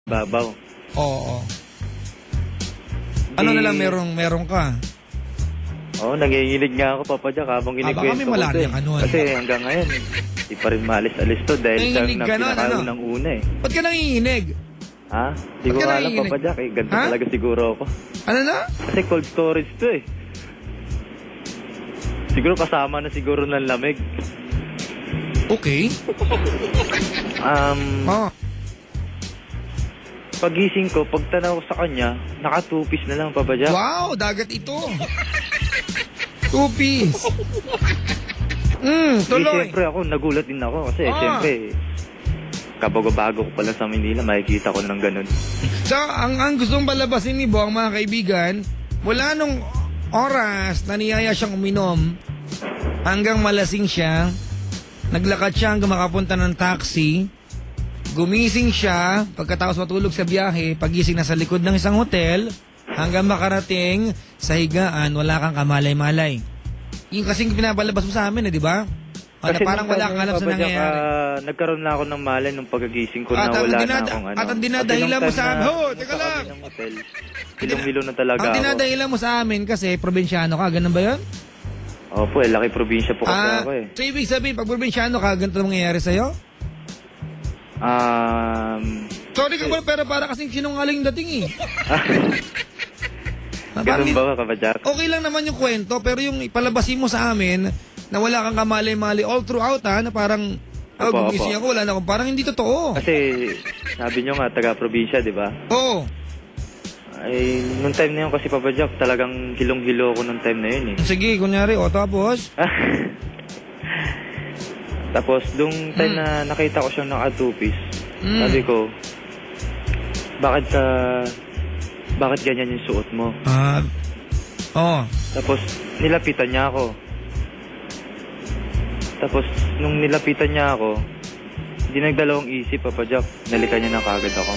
babaw. Oo. Ano na lang meron ka? Oo, nanginginig nga ako, Papa Jack, habang baka kinikwento may ko malaria to. ka nun. Kasi hanggang ngayon, di pa rin maalis-alis to dahil sa Nanginginig ka nun, pinakaunang una eh. Ba't ka nanginginig? Ha? Di ko alam, Papa Jack, eh. Ganito talaga siguro ako. Ano na? Kasi cold storage to eh. Siguro kasama na siguro ng lamig. Okay. Pagising ko, pagtanaw ko sa kanya, naka-two-piece na lang, Papa Jack. Wow, dagat ito. Two-piece. Tuloy. Siyempre ako, nagulat din ako kasi siyempre, kabago-bago ko pala sa Manila, makikita ko ng ganun. So, ang gustong palabasin ni Bong, mga kaibigan, mula nung oras na niyaya siyang uminom, hanggang malasing siya, naglakad siya hanggang makapunta ng taxi, gumising siya, pagkatapos matulog sa biyahe, pagising na sa likod ng isang hotel, hanggang makarating sa higaan, wala kang kamalay-malay. Yung kasing pinapalabas mo sa amin, di ba? Kasi parang wala kang alam sa nangyayari. Nagkaroon na ako ng malay nung pagkagising ko na wala na akong ano. At ang dinadahilan mo sa amin, teka lang. Hilong-hilo na talaga ang ako. dinadahilan mo sa amin kasi probinsyano ka, ganun ba yun? Opo, laki probinsya po kasi ako eh. So ibig sabihin, pag probinsyano ka, ganito mangyayari sa'yo? Sorry ka ba, pero para kasing sinungaling dating eh. Ganun ba, Kabadyak? Okay lang naman yung kwento, pero yung ipalabasin mo sa amin na wala kang kamalay-mali all throughout na parang gumising ako, wala na akong, parang hindi totoo. Kasi sabi nyo nga, taga-probinsya, di ba? Oo. Ay, nung time na yun kasi, Papa Jack, talagang hilong-hilo ako nung time na yun eh. Sige, kunyari, tapos? Tapos, nung time na nakita ko siyang naka-two-piece, sabi ko, bakit ganyan yung suot mo? Tapos, nilapitan niya ako. Tapos, nung nilapitan niya ako, hindi nagdalawang isip, Papa Jack, nalikan niya na kagad ako.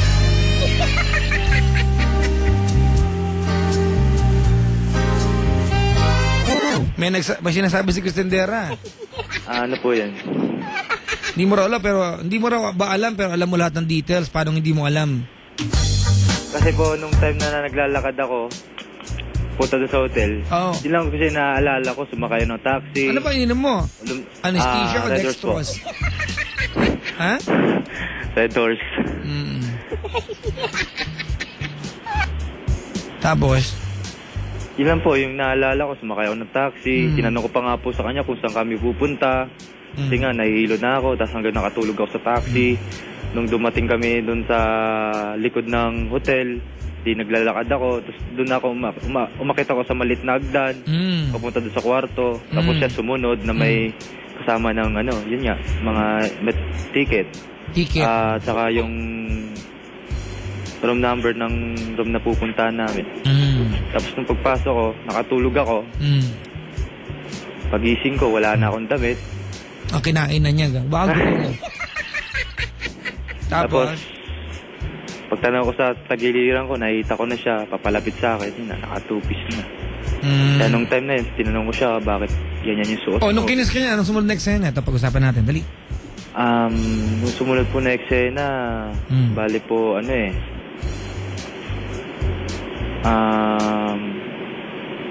May sinasabi si Cristendera. Ano po yan? Hindi mo raw alam, pero alam mo lahat ng details. Paano hindi mo alam? Kasi po, nung time na naglalakad ako, punta doon sa hotel, hindi lang kasi naaalala ko, sumakay ng taxi. Ano pa ininom mo? Anesthesia o dextrose? Ha? Red Horse. Tapos? Yun lang po, yung naalala ko, sumakay ako ng taxi. Tinanong ko pa nga po sa kanya kung saan kami pupunta. Kasi nga, nahihilo na ako, tapos hanggang nakatulog ako sa taxi. Nung dumating kami doon sa likod ng hotel, di naglalakad ako. Tapos doon ako umakit ako sa malit na hagdan, papunta doon sa kwarto. Tapos siya sumunod na may kasama ng yun nga, mga ticket. At saka yung room number ng room na pupuntahan namin. Tapos nung pagpasok ko, nakatulog ako. Pagising ko, wala na akong damit. Kinain na niya. Bago. Tapos, pagtanaw ko sa tagiliran ko, nakita ko na siya, papalapit sa akin, naka-two-piece na. Kaya nung time na yun, tinanong ko siya, bakit ganyan yung suot nung kinis ka niya, anong sumunod na eksena? Ito, pag-usapan natin, dali. Nung sumunod po na eksena, bali po,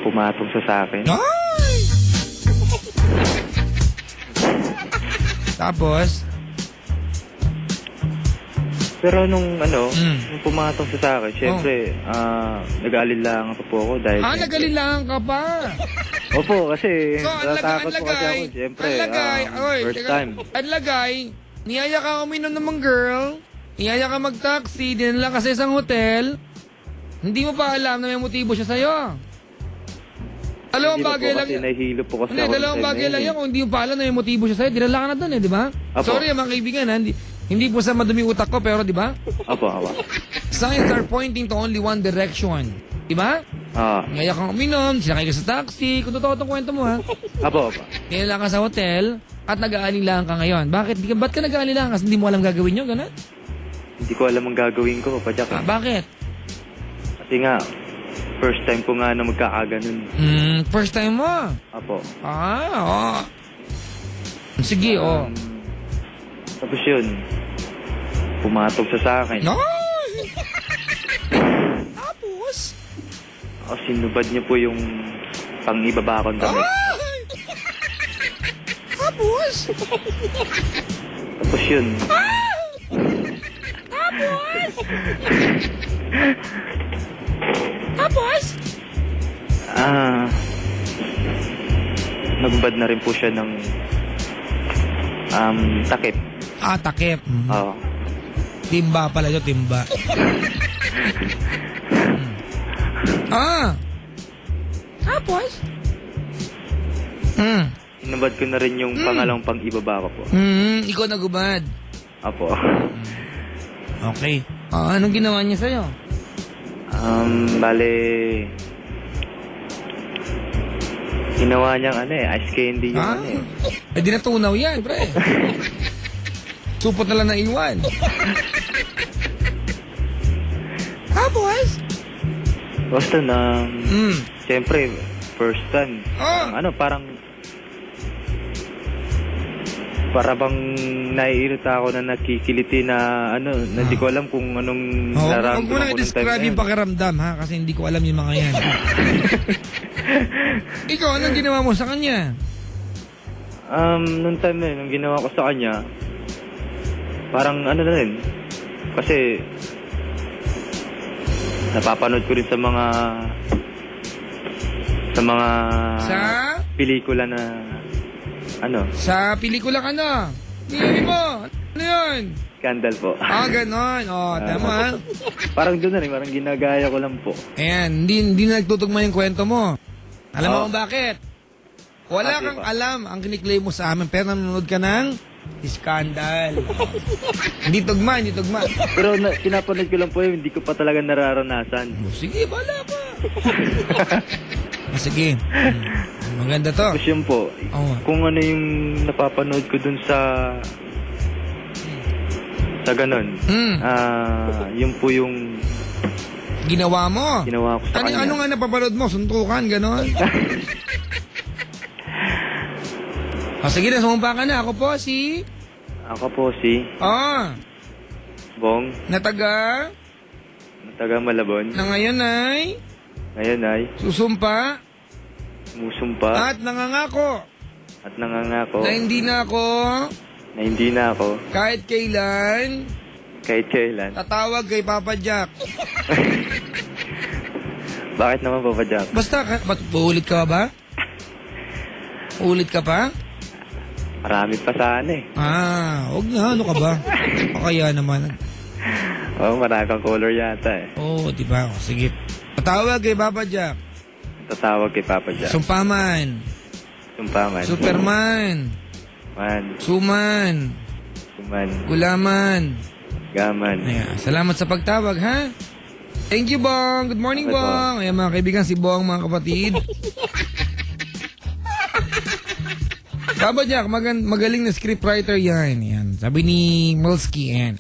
pumatong sa akin. Ay! Tapos? Pero nung pumatong sa akin, syempre, nag-aalilangan pa po ako dahil... Nag-aalilangan ka pa? Opo, kasi So, natakot po kasi ako, syempre, first time. Ang lagay, niyaya ka uminom naman girl, niyaya ka mag-taxi, dinala ka sa isang hotel, hindi mo pa alam na may motibo siya sa'yo. Dalawang bagay lang yan. Nahihilo po kasi ako. Dalawang bagay lang yan kung hindi mo pa alam na may motibo siya sa'yo, dinala ka na doon di ba? Sorry mga kaibigan, hindi po sa madumi utak ko, pero di ba? Apo. Signs are pointing to only one direction. Di ba? Ngaya kang uminom, sinakay ka sa taxi, kung totoo itong kwento mo ha. Apo. Dinala ka sa hotel, at nag-aalilangan ka ngayon. Ba't ka nag-aalilangan? Kasi hindi mo alam gagawin nyo, gano'n? Hindi ko alam ang gagawin ko, Papa Jack. Bakit? Kasi nga, first time ko nga na magkakaganon. First time mo? Apo. Sige, Tapos yun, pumatog sa akin. Tapos? O, sinubad niyo po yung pang-ibaba kong damit. Ay! Tapos? Tapos yun. Tapos? Tapos? Nagbad na rin po siya ng takip. Takip. Oo. Timba pala yun, timba. Tapos? Sinubad ko na rin yung pangalawang pang-ibaba ko po. Ikaw nagubad. Opo. Okay. Anong ginawa niya sa'yo? Bale... Ginawa niyang ice candy yung di natunaw yan, pre. Supot na lang na iwan. Tapos? Basta na... Siyempre, first time. Parang... Para bang naiirita ako na nakikiliti na na hindi ko alam kung anong nararamdaman ko. Huwag mo na i-describe yung pakiramdam, ha? Kasi hindi ko alam yung mga yan. Ikaw, anong ginawa mo sa kanya? Nung time na yun, nung ginawa ko sa kanya, parang na rin. Kasi, napapanood ko rin sa mga pelikula na, Sa pelikula ka na? Hindi mo. Ano yun? Scandal po. Ganon. Tama. Parang doon na rin, parang ginagaya ko lang po. Ayan, hindi na nagtutugma yung kwento mo. Alam mo kung bakit? Wala kang alam ang kiniklaim mo sa amin, pero nanonood ka ng Scandal. Hindi tugma. Pero pinapanood ko lang po yun, hindi ko pa talaga nararanasan. Sige, bala ka. Sige. Maganda to. Tapos yun po, kung ano yung napapanood ko dun sa ganon. Yun po yung ginawa mo? Ginawa ko sa kanya. Ano nga napapanood mo? Suntukan, ganon? Sige na, sumumpa ka na. Ako po si... Bong. Na taga Malabon. Na ngayon ay... Susumpa. At nangangako. Na hindi na ako. Kahit kailan. Tatawag kay Papa Jack. Bakit naman Papa Jack? Basta, uulit ka ba? Ulit ka pa? Marami pa sana eh. Huwag na. Ano ka ba? O kaya naman. Marami kang color yata eh. Diba? Sige. Tatawag kay Papa Jack. Sumpaman. Superman. Suman. Gulaman. Gaman. Ayan. Salamat sa pagtawag, ha? Thank you, Bong. Good morning, Bong. Ayan, mga kaibigan, si Bong, mga kapatid. Papa Jack, magaling na scriptwriter yan. Sabi ni Milski, yan.